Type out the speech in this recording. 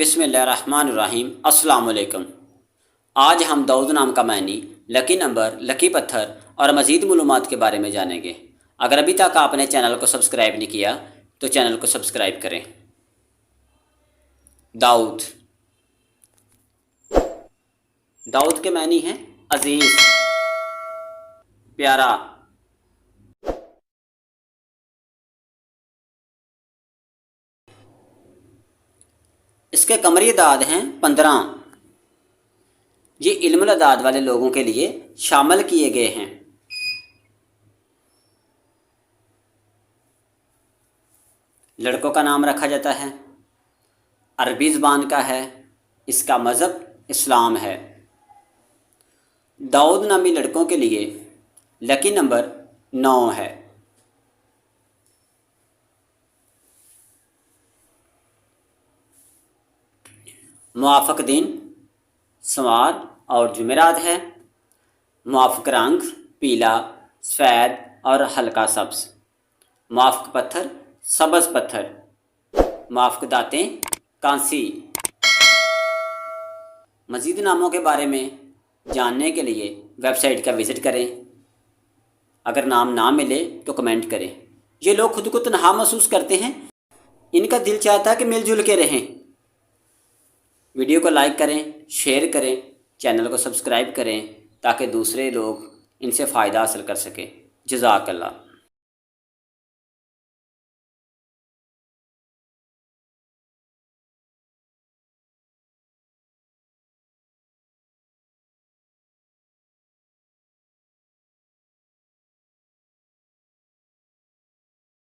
बिस्मिल्लाहिर्रहमानिर्रहीम। अस्सलाम वालेकुम। आज हम दाऊद नाम का मायनी, लकी नंबर, लकी पत्थर और मज़ीद मालूमात के बारे में जानेंगे। अगर अभी तक आपने चैनल को सब्सक्राइब नहीं किया तो चैनल को सब्सक्राइब करें। दाऊद, दाऊद के मायनी हैं अजीज़, प्यारा। इसके कमरी दाद हैं 15। ये इल्मुल अदाद वाले लोगों के लिए शामिल किए गए हैं। लड़कों का नाम रखा जाता है, अरबी ज़बान का है, इसका मज़हब इस्लाम है। दाऊद नामी लड़कों के लिए लकी नंबर 9 है। मुआफ़क़ दिन सोमवार और जुमेरात है। मुआफ़क़ रंग पीला, सफ़ेद और हल्का सब्ज़। मुआफ़क़ पत्थर सब्ज़ पत्थर। मुआफ़क़ दातें कांसी। मज़ीद नामों के बारे में जानने के लिए वेबसाइट का विज़िट करें। अगर नाम ना मिले तो कमेंट करें। ये लोग खुद को तन्हा महसूस करते हैं, इनका दिल चाहता है कि मिलजुल के रहें। वीडियो को लाइक करें, शेयर करें, चैनल को सब्सक्राइब करें ताकि दूसरे लोग इनसे फ़ायदा हासिल कर सकें। जज़ाकल्लाह।